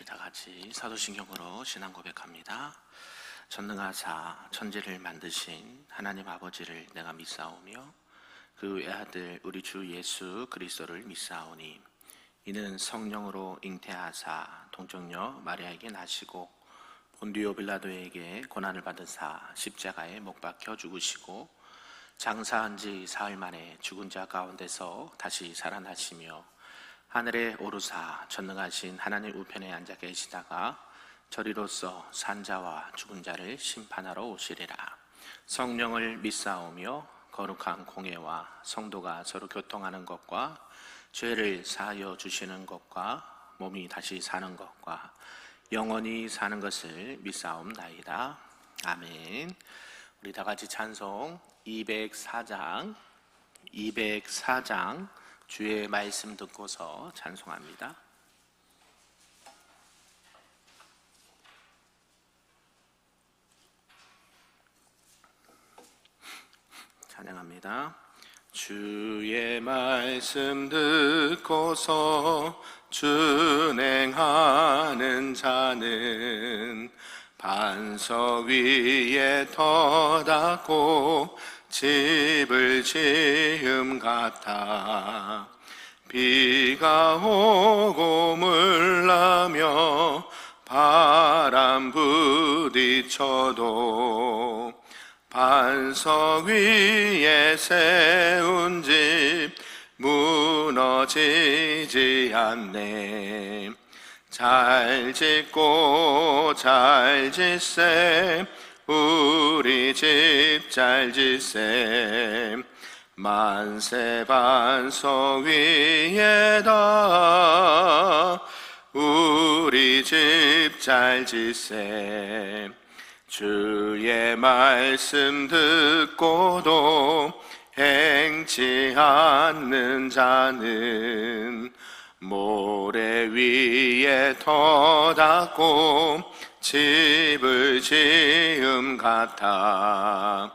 우리 다 같이 사도신경으로 신앙 고백합니다. 전능하사 천지를 만드신 하나님 아버지를 내가 믿사오며 그 외아들 우리 주 예수 그리스도를 믿사오니 이는 성령으로 잉태하사 동정녀 마리아에게 나시고 본디오 빌라도에게 고난을 받으사 십자가에 못 박혀 죽으시고 장사한 지 사흘 만에 죽은 자 가운데서 다시 살아나시며 하늘에 오르사 전능하신 하나님 우편에 앉아 계시다가 저리로서 산자와 죽은 자를 심판하러 오시리라. 성령을 믿사오며 거룩한 공예와 성도가 서로 교통하는 것과 죄를 사하여 주시는 것과 몸이 다시 사는 것과 영원히 사는 것을 믿사옵나이다. 아멘. 우리 다 같이 찬송 204장 주의 말씀 듣고서 찬송합니다. 찬양합니다. 주의 말씀 듣고서 준행하는 자는 반석 위에 터닫고 집을 지음 같아. 비가 오고 물나며 바람 부딪혀도 반석 위에 세운 집 무너지지 않네. 잘 짓고 잘 짓세 우리 집 잘 짓세. 만세 반석 위에다 우리 집 잘 짓세. 주의 말씀 듣고도 행치 않는 자는 모래 위에 터닫고 집을 지음 같아.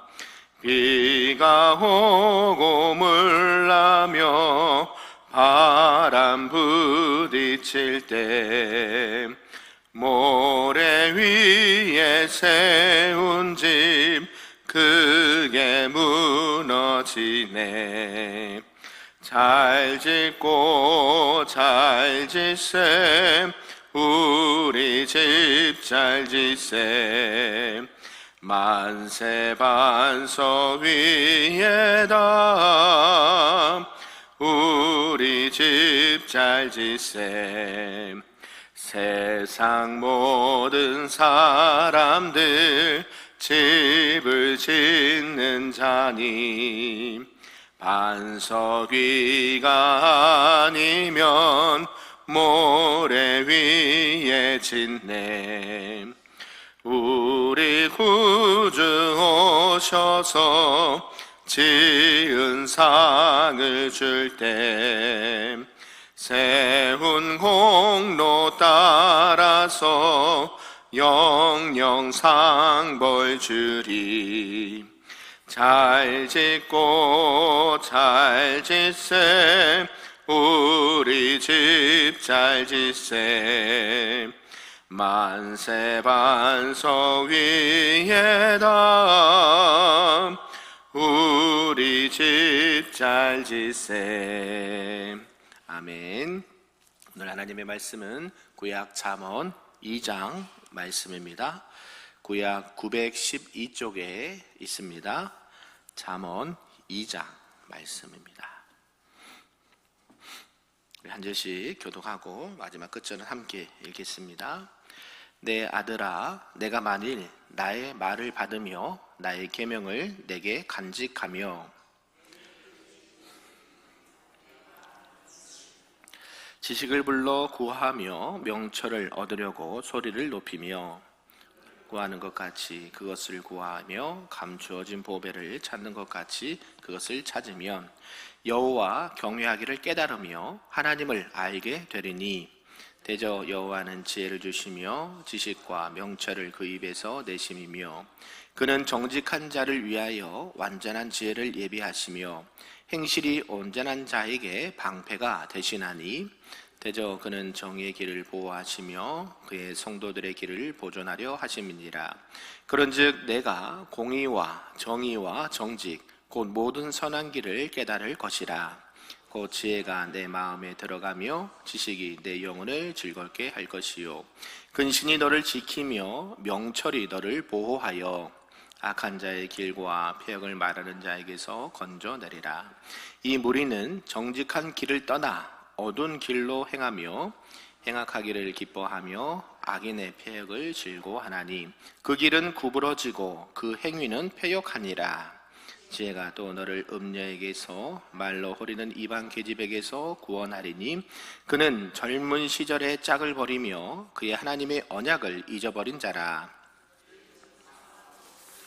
비가 오고 물나며 바람 부딪힐 때 모래 위에 세운 집 크게 무너지네. 잘 짓고 잘 짓세 우리 집 잘 짓세. 만세 반석 위에다 우리 집 잘 짓세. 세상 모든 사람들 집을 짓는 자니 반석 위가 아니면 모래 위에 짓네. 우리 구주 오셔서 지은 상을 줄 때 세운 공로 따라서 영영 상벌 주리. 잘 짓고 잘 짓세 우리 집 잘 짓세. 만세 반석 위에다 우리 집 잘 짓세. 아멘. 오늘 하나님의 말씀은 구약 잠언 2장 말씀입니다. 구약 912쪽에 있습니다. 잠언 2장 말씀입니다. 우리 한 절씩 교독하고 마지막 끝절은 함께 읽겠습니다. 내 아들아, 내가 만일 나의 말을 받으며 나의 계명을 내게 간직하며 지식을 불러 구하며 명철을 얻으려고 소리를 높이며 구하는 것 같이 그것을 구하며 감추어진 보배를 찾는 것 같이 그것을 찾으면 여호와 경외하기를 깨달으며 하나님을 알게 되리니 대저 여호와는 지혜를 주시며 지식과 명철을 그 입에서 내심이며 그는 정직한 자를 위하여 완전한 지혜를 예비하시며 행실이 온전한 자에게 방패가 되시나니 대저 그는 정의의 길을 보호하시며 그의 성도들의 길을 보존하려 하심이니라. 그런즉 내가 공의와 정의와 정직 곧 모든 선한 길을 깨달을 것이라. 곧 지혜가 내 마음에 들어가며 지식이 내 영혼을 즐겁게 할 것이요 근신이 너를 지키며 명철이 너를 보호하여 악한 자의 길과 폐역을 말하는 자에게서 건져내리라. 이 무리는 정직한 길을 떠나 어두운 길로 행하며 행악하기를 기뻐하며 악인의 폐역을 즐거워하나니 그 길은 구부러지고 그 행위는 패역하니라. 지혜가 또 너를 음녀에게서 말로 호리는 이방 계집에게서 구원하리니 그는 젊은 시절에 짝을 버리며 그의 하나님의 언약을 잊어버린 자라.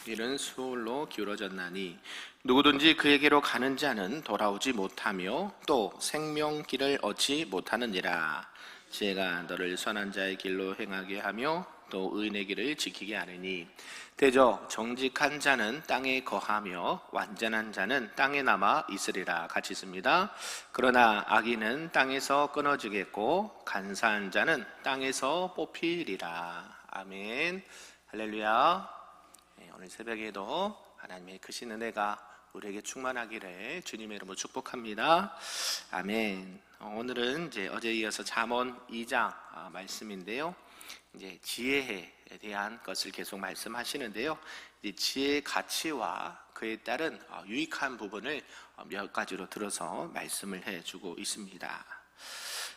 이는 수월로 기울어졌나니 누구든지 그에게로 가는 자는 돌아오지 못하며 또 생명길을 얻지 못하느니라. 지혜가 너를 선한 자의 길로 행하게 하며 또 의인의 길을 지키게 하느니 대저 정직한 자는 땅에 거하며 완전한 자는 땅에 남아 있으리라. 같이 있습니다. 그러나 악인은 땅에서 끊어지겠고 간사한 자는 땅에서 뽑히리라. 아멘. 할렐루야. 오늘 새벽에도 하나님의 크신 은혜가 우리에게 충만하기를 주님의 이름으로 축복합니다. 아멘. 오늘은 이제 어제에 이어서 잠언 2장 말씀인데요. 이제 지혜에 대한 것을 계속 말씀하시는데요. 이제 지혜의 가치와 그에 따른 유익한 부분을 몇 가지로 들어서 말씀을 해주고 있습니다.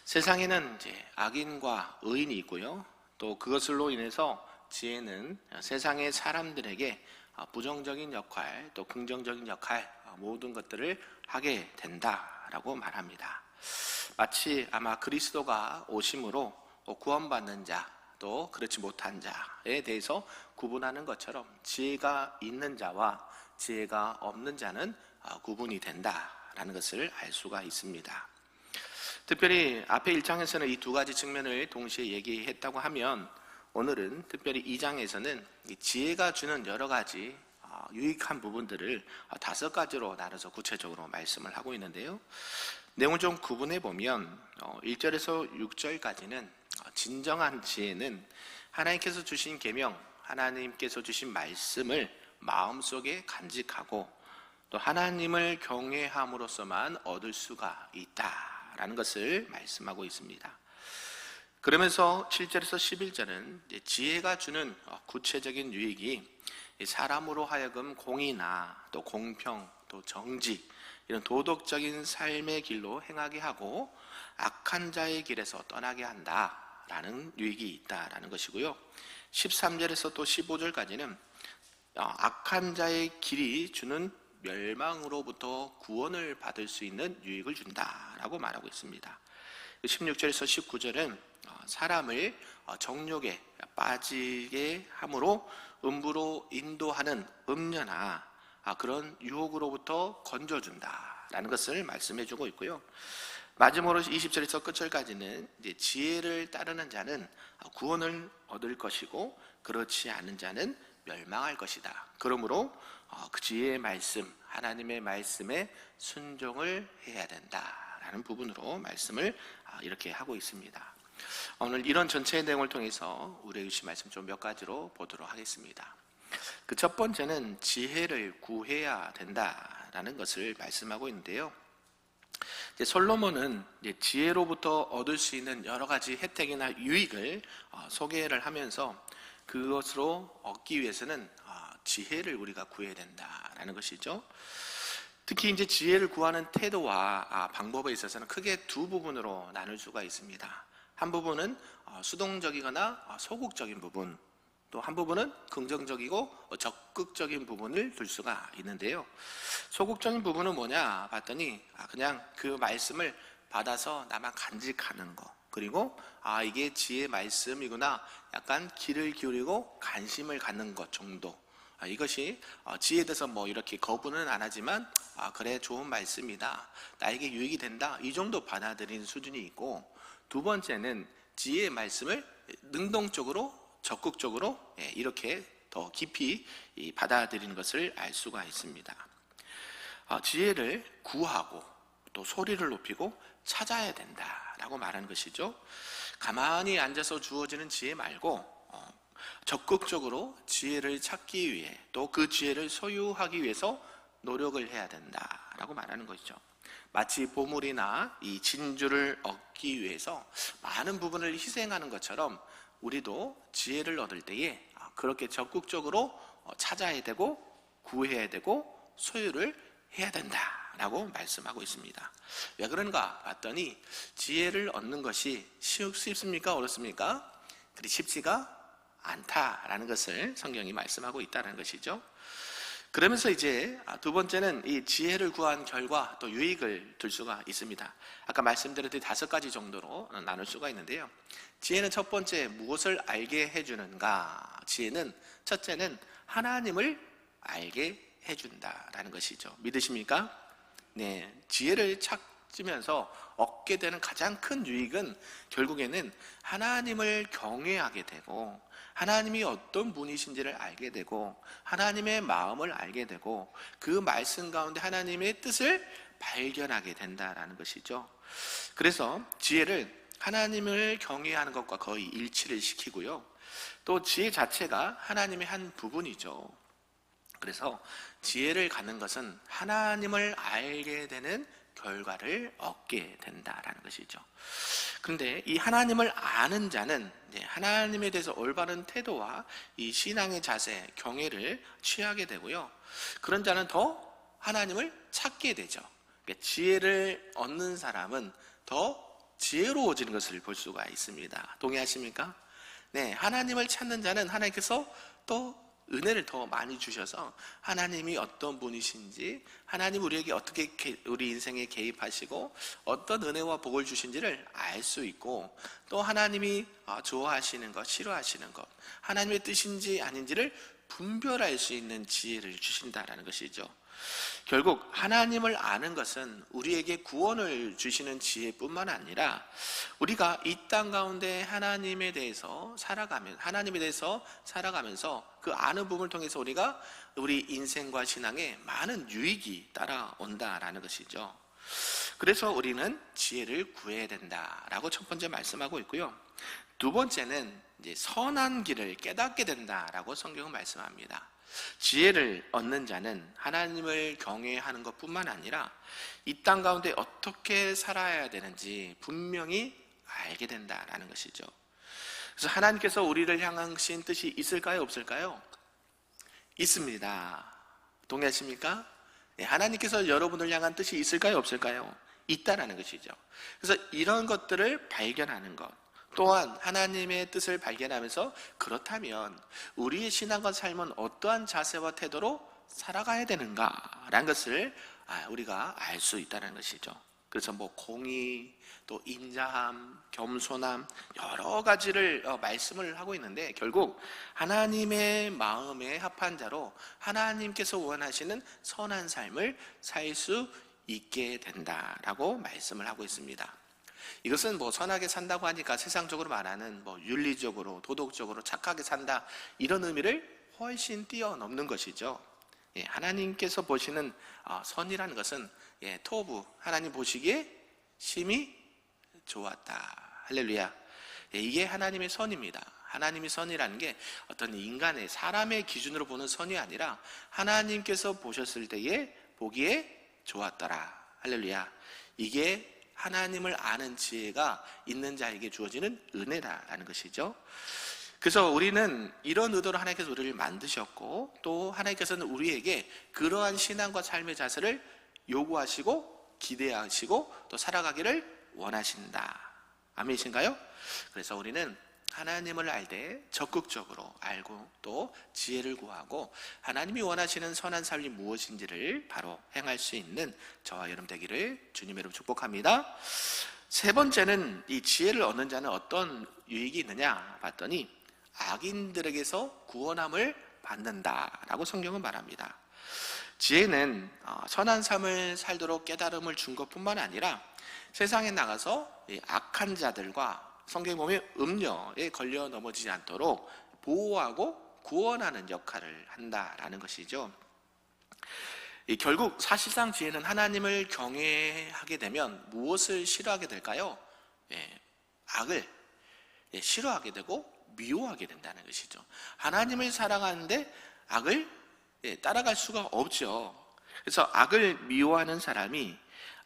세상에는 이제 악인과 의인이 있고요. 또 그것으로 인해서 지혜는 세상의 사람들에게 부정적인 역할 또 긍정적인 역할 모든 것들을 하게 된다라고 말합니다. 마치 아마 그리스도가 오심으로 구원받는 자 또 그렇지 못한 자에 대해서 구분하는 것처럼 지혜가 있는 자와 지혜가 없는 자는 구분이 된다라는 것을 알 수가 있습니다. 특별히 앞에 1장에서는 이 두 가지 측면을 동시에 얘기했다고 하면 오늘은 특별히 2장에서는 지혜가 주는 여러 가지 유익한 부분들을 5가지로 나눠서 구체적으로 말씀을 하고 있는데요. 내용을 좀 구분해 보면 1절에서 6절까지는 진정한 지혜는 하나님께서 주신 계명, 하나님께서 주신 말씀을 마음속에 간직하고 또 하나님을 경외함으로써만 얻을 수가 있다라는 것을 말씀하고 있습니다. 그러면서 7절에서 11절은 지혜가 주는 구체적인 유익이 사람으로 하여금 공의나 또 공평, 또 정직 이런 도덕적인 삶의 길로 행하게 하고 악한 자의 길에서 떠나게 한다라는 유익이 있다라는 것이고요. 13절에서 또 15절까지는 악한 자의 길이 주는 멸망으로부터 구원을 받을 수 있는 유익을 준다라고 말하고 있습니다. 16절에서 19절은 사람을 정욕에 빠지게 함으로 음부로 인도하는 음녀나 그런 유혹으로부터 건져준다라는 것을 말씀해주고 있고요. 마지막으로 20절에서 끝절까지는 이제 지혜를 따르는 자는 구원을 얻을 것이고 그렇지 않은 자는 멸망할 것이다. 그러므로 그 지혜의 말씀, 하나님의 말씀에 순종을 해야 된다라는 부분으로 말씀을 이렇게 하고 있습니다. 오늘 이런 전체의 내용을 통해서 우리에게 주신 말씀 좀 몇 가지로 보도록 하겠습니다. 그 첫 번째는 지혜를 구해야 된다라는 것을 말씀하고 있는데요. 솔로몬은 지혜로부터 얻을 수 있는 여러 가지 혜택이나 유익을 소개를 하면서 그것으로 얻기 위해서는 지혜를 우리가 구해야 된다라는 것이죠. 특히 이제 지혜를 구하는 태도와 방법에 있어서는 크게 두 부분으로 나눌 수가 있습니다. 한 부분은 수동적이거나 소극적인 부분, 또 한 부분은 긍정적이고 적극적인 부분을 둘 수가 있는데요. 소극적인 부분은 뭐냐 봤더니 그냥 그 말씀을 받아서 나만 간직하는 거, 그리고 이게 지혜의 말씀이구나 약간 귀를 기울이고 관심을 갖는 것 정도. 이것이 지혜에 대해서 뭐 이렇게 거부는 안 하지만 그래 좋은 말씀이다, 나에게 유익이 된다, 이 정도 받아들이는 수준이 있고, 두 번째는 지혜의 말씀을 능동적으로 적극적으로 이렇게 더 깊이 받아들이는 것을 알 수가 있습니다. 지혜를 구하고 또 소리를 높이고 찾아야 된다라고 말하는 것이죠. 가만히 앉아서 주어지는 지혜 말고 적극적으로 지혜를 찾기 위해 또 그 지혜를 소유하기 위해서 노력을 해야 된다라고 말하는 것이죠. 마치 보물이나 이 진주를 얻기 위해서 많은 부분을 희생하는 것처럼 우리도 지혜를 얻을 때에 그렇게 적극적으로 찾아야 되고 구해야 되고 소유를 해야 된다라고 말씀하고 있습니다. 왜 그런가 봤더니 지혜를 얻는 것이 쉽습니까? 어렵습니까? 그리 쉽지가 않다라는 것을 성경이 말씀하고 있다는 것이죠. 그러면서 이제 두 번째는 이 지혜를 구한 결과 또 유익을 들 수가 있습니다. 아까 말씀드렸듯이 5가지 정도로 나눌 수가 있는데요. 지혜는 첫 번째 무엇을 알게 해주는가? 지혜는 첫째는 하나님을 알게 해준다라는 것이죠. 믿으십니까? 네, 지혜를 찾으면서 얻게 되는 가장 큰 유익은 결국에는 하나님을 경외하게 되고 하나님이 어떤 분이신지를 알게 되고 하나님의 마음을 알게 되고 그 말씀 가운데 하나님의 뜻을 발견하게 된다라는 것이죠. 그래서 지혜를 하나님을 경외하는 것과 거의 일치를 시키고요. 또 지혜 자체가 하나님의 한 부분이죠. 그래서 지혜를 갖는 것은 하나님을 알게 되는 결과를 얻게 된다라는 것이죠. 그런데 이 하나님을 아는 자는 하나님에 대해서 올바른 태도와 이 신앙의 자세, 경외를 취하게 되고요. 그런 자는 더 하나님을 찾게 되죠. 그러니까 지혜를 얻는 사람은 더 지혜로워지는 것을 볼 수가 있습니다. 동의하십니까? 네, 하나님을 찾는 자는 하나님께서 또 은혜를 더 많이 주셔서 하나님이 어떤 분이신지 하나님 우리에게 어떻게 우리 인생에 개입하시고 어떤 은혜와 복을 주신지를 알 수 있고 또 하나님이 좋아하시는 것, 싫어하시는 것 하나님의 뜻인지 아닌지를 분별할 수 있는 지혜를 주신다라는 것이죠. 결국 하나님을 아는 것은 우리에게 구원을 주시는 지혜뿐만 아니라 우리가 이 땅 가운데 하나님에 대해서 살아가면서 그 아는 부분을 통해서 우리가 우리 인생과 신앙에 많은 유익이 따라온다라는 것이죠. 그래서 우리는 지혜를 구해야 된다라고 첫 번째 말씀하고 있고요. 두 번째는 이제 선한 길을 깨닫게 된다라고 성경은 말씀합니다. 지혜를 얻는 자는 하나님을 경외하는 것뿐만 아니라 이 땅 가운데 어떻게 살아야 되는지 분명히 알게 된다라는 것이죠. 그래서 하나님께서 우리를 향하신 뜻이 있을까요? 없을까요? 있습니다. 동의하십니까? 네, 하나님께서 여러분을 향한 뜻이 있을까요? 없을까요? 있다라는 것이죠. 그래서 이런 것들을 발견하는 것 또한 하나님의 뜻을 발견하면서 그렇다면 우리의 신앙과 삶은 어떠한 자세와 태도로 살아가야 되는가라는 것을 우리가 알 수 있다는 것이죠. 그래서 공의, 또 인자함, 겸손함 여러 가지를 말씀을 하고 있는데 결국 하나님의 마음에 합한 자로 하나님께서 원하시는 선한 삶을 살 수 있게 된다라고 말씀을 하고 있습니다. 이것은 선하게 산다고 하니까 세상적으로 말하는 윤리적으로 도덕적으로 착하게 산다 이런 의미를 훨씬 뛰어넘는 것이죠. 하나님께서 보시는 선이라는 것은 토부 하나님 보시기에 심히 좋았다. 할렐루야. 이게 하나님의 선입니다. 하나님의 선이라는 게 어떤 인간의 사람의 기준으로 보는 선이 아니라 하나님께서 보셨을 때에 보기에 좋았더라. 할렐루야. 이게 하나님을 아는 지혜가 있는 자에게 주어지는 은혜다라는 것이죠. 그래서 우리는 이런 의도로 하나님께서 우리를 만드셨고 또 하나님께서는 우리에게 그러한 신앙과 삶의 자세를 요구하시고 기대하시고 또 살아가기를 원하신다. 아멘이신가요? 그래서 우리는 하나님을 알 때 적극적으로 알고 또 지혜를 구하고 하나님이 원하시는 선한 삶이 무엇인지를 바로 행할 수 있는 저와 여러분 되기를 주님 여러분 축복합니다. 세 번째는 이 지혜를 얻는 자는 어떤 유익이 있느냐 봤더니 악인들에게서 구원함을 받는다라고 성경은 말합니다. 지혜는 선한 삶을 살도록 깨달음을 준 것뿐만 아니라 세상에 나가서 악한 자들과 성경에 보면 음녀에 걸려 넘어지지 않도록 보호하고 구원하는 역할을 한다라는 것이죠. 결국 사실상 지혜는 하나님을 경외하게 되면 무엇을 싫어하게 될까요? 악을 싫어하게 되고 미워하게 된다는 것이죠. 하나님을 사랑하는데 악을 따라갈 수가 없죠. 그래서 악을 미워하는 사람이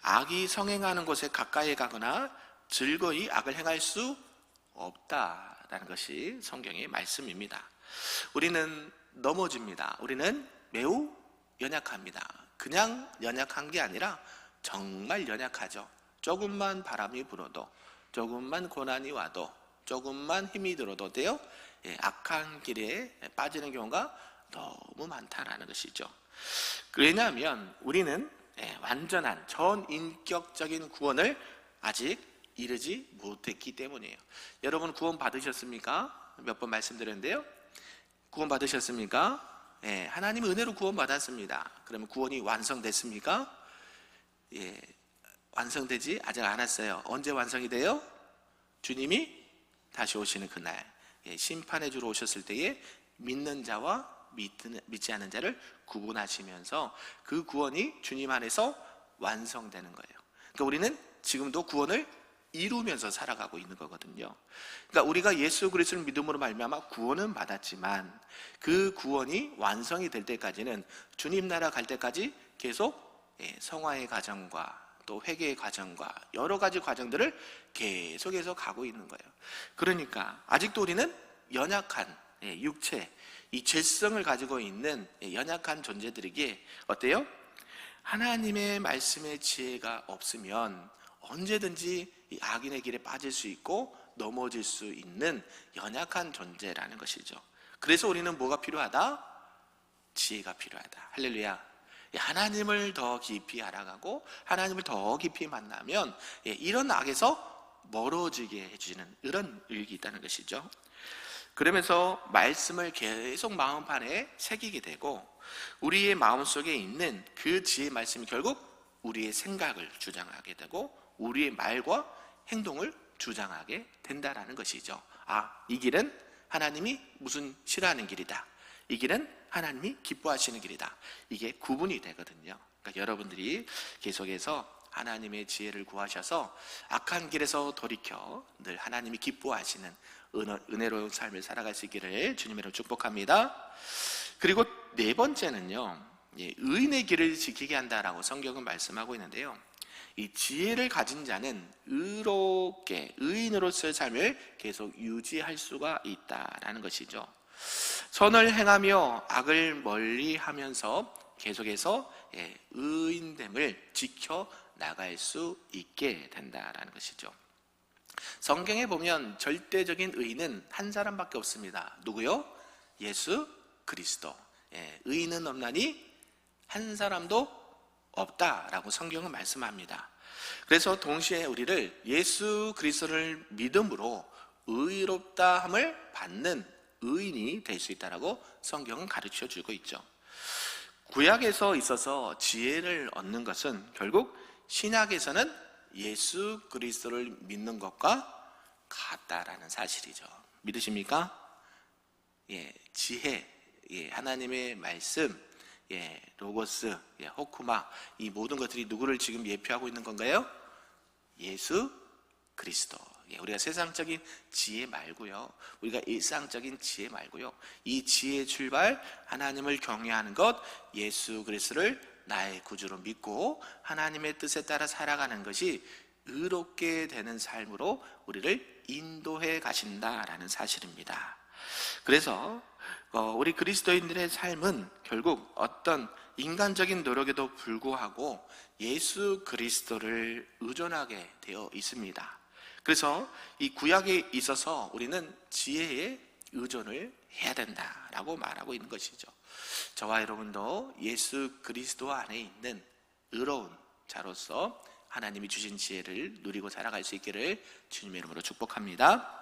악이 성행하는 곳에 가까이 가거나 즐거이 악을 행할 수 없다라는 것이 성경의 말씀입니다. 우리는 넘어집니다. 우리는 매우 연약합니다. 그냥 연약한 게 아니라 정말 연약하죠. 조금만 바람이 불어도, 조금만 고난이 와도, 조금만 힘이 들어도 돼요. 악한 길에 빠지는 경우가 너무 많다라는 것이죠. 왜냐하면 우리는 완전한 전인격적인 구원을 아직 이르지 못했기 때문이에요. 여러분 구원 받으셨습니까? 몇 번 말씀드렸는데요. 구원 받으셨습니까? 하나님의 은혜로 구원 받았습니다. 그러면 구원이 완성됐습니까? 완성되지 아직 않았어요. 언제 완성이 돼요? 주님이 다시 오시는 그날, 심판의 주로 오셨을 때에 믿는 자와 믿지 않는 자를 구분하시면서 그 구원이 주님 안에서 완성되는 거예요. 그러니까 우리는 지금도 구원을 이루면서 살아가고 있는 거거든요. 그러니까 우리가 예수 그리스도를 믿음으로 말미암아 구원은 받았지만 그 구원이 완성이 될 때까지는 주님 나라 갈 때까지 계속 성화의 과정과 또 회개의 과정과 여러 가지 과정들을 계속해서 가고 있는 거예요. 그러니까 아직도 우리는 연약한 육체, 이 죄성을 가지고 있는 연약한 존재들에게 어때요? 하나님의 말씀의 지혜가 없으면 언제든지 이 악인의 길에 빠질 수 있고 넘어질 수 있는 연약한 존재라는 것이죠. 그래서 우리는 뭐가 필요하다? 지혜가 필요하다. 할렐루야. 하나님을 더 깊이 알아가고 하나님을 더 깊이 만나면 이런 악에서 멀어지게 해주는 이런 의익이 있다는 것이죠. 그러면서 말씀을 계속 마음판에 새기게 되고 우리의 마음속에 있는 그 지혜의 말씀이 결국 우리의 생각을 주장하게 되고 우리의 말과 행동을 주장하게 된다라는 것이죠. 이 길은 하나님이 무슨 싫어하는 길이다. 이 길은 하나님이 기뻐하시는 길이다. 이게 구분이 되거든요. 그러니까 여러분들이 계속해서 하나님의 지혜를 구하셔서 악한 길에서 돌이켜 늘 하나님이 기뻐하시는 은혜로운 삶을 살아갈 수 있기를 주님으로 축복합니다. 그리고 네 번째는요, 의인의 길을 지키게 한다라고 성경은 말씀하고 있는데요. 이 지혜를 가진 자는 의롭게 의인으로서의 삶을 계속 유지할 수가 있다라는 것이죠. 선을 행하며 악을 멀리하면서 계속해서 의인됨을 지켜 나갈 수 있게 된다라는 것이죠. 성경에 보면 절대적인 의인은 한 사람밖에 없습니다. 누구요? 예수 그리스도. 의인은 없나니 한 사람도 없다라고 성경은 말씀합니다. 그래서 동시에 우리를 예수 그리스도를 믿음으로 의롭다함을 받는 의인이 될 수 있다라고 성경은 가르쳐 주고 있죠. 구약에서 있어서 지혜를 얻는 것은 결국 신약에서는 예수 그리스도를 믿는 것과 같다라는 사실이죠. 믿으십니까? 지혜, 하나님의 말씀, 로고스, 호쿠마, 이 모든 것들이 누구를 지금 예표하고 있는 건가요? 예수 그리스도. 우리가 세상적인 지혜 말고요, 우리가 일상적인 지혜 말고요, 이 지혜의 출발, 하나님을 경외하는 것, 예수 그리스도를 나의 구주로 믿고 하나님의 뜻에 따라 살아가는 것이 의롭게 되는 삶으로 우리를 인도해 가신다라는 사실입니다. 그래서 우리 그리스도인들의 삶은 결국 어떤 인간적인 노력에도 불구하고 예수 그리스도를 의존하게 되어 있습니다. 그래서 이 구약에 있어서 우리는 지혜에 의존을 해야 된다라고 말하고 있는 것이죠. 저와 여러분도 예수 그리스도 안에 있는 의로운 자로서 하나님이 주신 지혜를 누리고 살아갈 수 있기를 주님의 이름으로 축복합니다.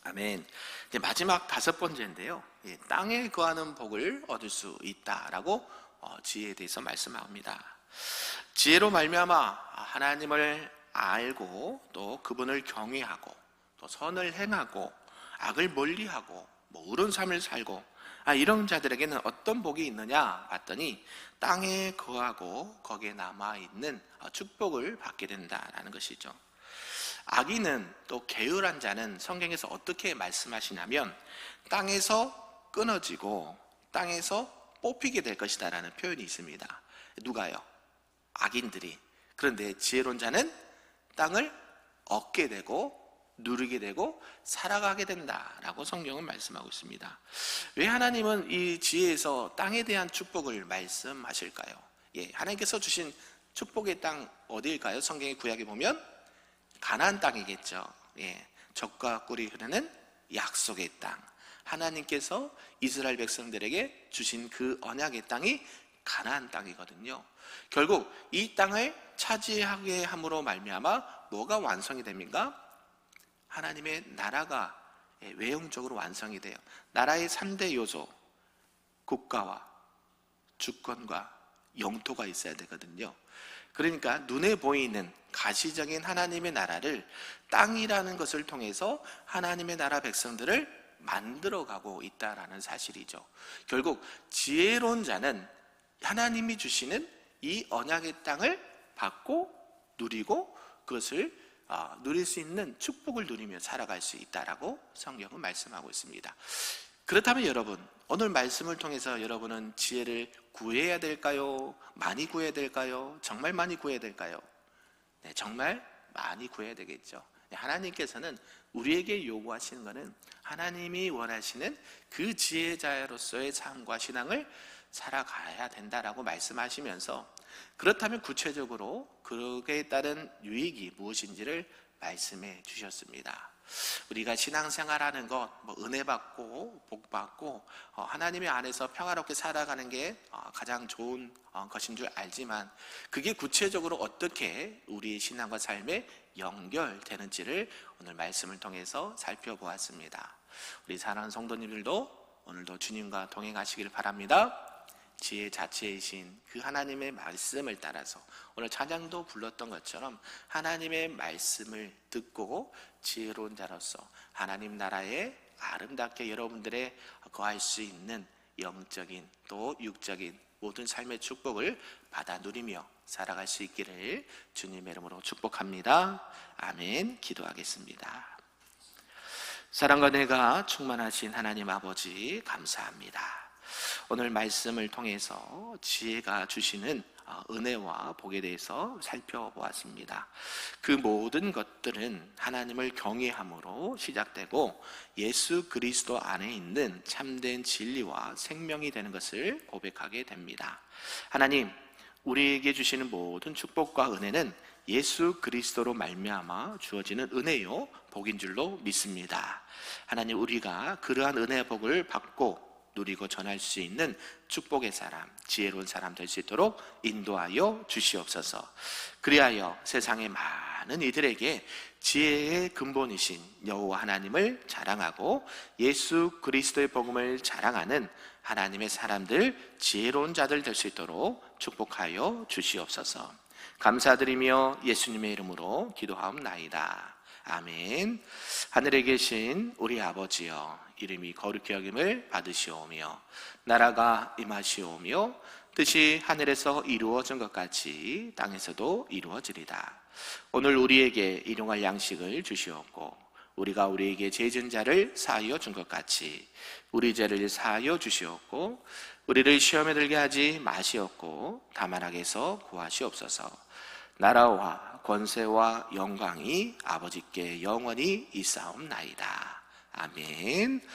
아멘. 이제 마지막 다섯 번째인데요, 땅에 거하는 복을 얻을 수 있다라고 지혜에 대해서 말씀합니다. 지혜로 말미암아 하나님을 알고 또 그분을 경외하고 또 선을 행하고 악을 멀리하고 의로운 삶을 살고 이런 자들에게는 어떤 복이 있느냐 봤더니 땅에 거하고 거기에 남아있는 축복을 받게 된다라는 것이죠. 악인은 또 게으른 자는 성경에서 어떻게 말씀하시냐면 땅에서 끊어지고 땅에서 뽑히게 될 것이다 라는 표현이 있습니다. 누가요? 악인들이. 그런데 지혜로운 자는 땅을 얻게 되고 누리게 되고 살아가게 된다라고 성경은 말씀하고 있습니다. 왜 하나님은 이 지혜에서 땅에 대한 축복을 말씀하실까요? 하나님께서 주신 축복의 땅 어디일까요? 성경의 구약에 보면 가나안 땅이겠죠. 젖과 꿀이 흐르는 약속의 땅, 하나님께서 이스라엘 백성들에게 주신 그 언약의 땅이 가나안 땅이거든요. 결국 이 땅을 차지하게 함으로 말미암아 뭐가 완성이 됩니까? 하나님의 나라가 외형적으로 완성이 돼요. 나라의 3대 요소, 국가와 주권과 영토가 있어야 되거든요. 그러니까 눈에 보이는 가시적인 하나님의 나라를 땅이라는 것을 통해서 하나님의 나라 백성들을 만들어가고 있다라는 사실이죠. 결국 지혜로운 자는 하나님이 주시는 이 언약의 땅을 받고 누리고 그것을 누릴 수 있는 축복을 누리며 살아갈 수 있다라고 성경은 말씀하고 있습니다. 그렇다면 여러분, 오늘 말씀을 통해서 여러분은 지혜를 구해야 될까요? 많이 구해야 될까요? 정말 많이 구해야 될까요? 네, 정말 많이 구해야 되겠죠. 하나님께서는 우리에게 요구하시는 것은 하나님이 원하시는 그 지혜자로서의 삶과 신앙을 살아가야 된다라고 말씀하시면서, 그렇다면 구체적으로 그에 따른 유익이 무엇인지를 말씀해 주셨습니다. 우리가 신앙생활하는 것, 은혜 받고 복 받고 하나님의 안에서 평화롭게 살아가는 게 가장 좋은 것인 줄 알지만, 그게 구체적으로 어떻게 우리 신앙과 삶에 연결되는지를 오늘 말씀을 통해서 살펴보았습니다. 우리 사랑하는 성도님들도 오늘도 주님과 동행하시길 바랍니다. 지혜 자체이신 그 하나님의 말씀을 따라서 오늘 찬양도 불렀던 것처럼 하나님의 말씀을 듣고 지혜로운 자로서 하나님 나라에 아름답게 여러분들의 거할 수 있는 영적인 또 육적인 모든 삶의 축복을 받아 누리며 살아갈 수 있기를 주님의 이름으로 축복합니다. 아멘. 기도하겠습니다. 사랑과 은혜가 충만하신 하나님 아버지, 감사합니다. 오늘 말씀을 통해서 지혜가 주시는 은혜와 복에 대해서 살펴보았습니다. 그 모든 것들은 하나님을 경외함으로 시작되고 예수 그리스도 안에 있는 참된 진리와 생명이 되는 것을 고백하게 됩니다. 하나님, 우리에게 주시는 모든 축복과 은혜는 예수 그리스도로 말미암아 주어지는 은혜요 복인 줄로 믿습니다. 하나님, 우리가 그러한 은혜의 복을 받고 누리고 전할 수 있는 축복의 사람, 지혜로운 사람 될 수 있도록 인도하여 주시옵소서. 그리하여 세상의 많은 이들에게 지혜의 근본이신 여호와 하나님을 자랑하고 예수 그리스도의 복음을 자랑하는 하나님의 사람들, 지혜로운 자들 될 수 있도록 축복하여 주시옵소서. 감사드리며 예수님의 이름으로 기도하옵나이다. 아멘. 하늘에 계신 우리 아버지여, 이름이 거룩히 여김을 받으시오며 나라가 임하시오며 뜻이 하늘에서 이루어진 것 같이 땅에서도 이루어지리다. 오늘 우리에게 일용할 양식을 주시옵고 우리가 우리에게 죄 지은 자를 사하여 준 것 같이 우리 죄를 사하여 주시옵고 우리를 시험에 들게 하지 마시옵고 다만 악에서 구하시옵소서. 나라와 권세와 영광이 아버지께 영원히 있사옵나이다. 아멘.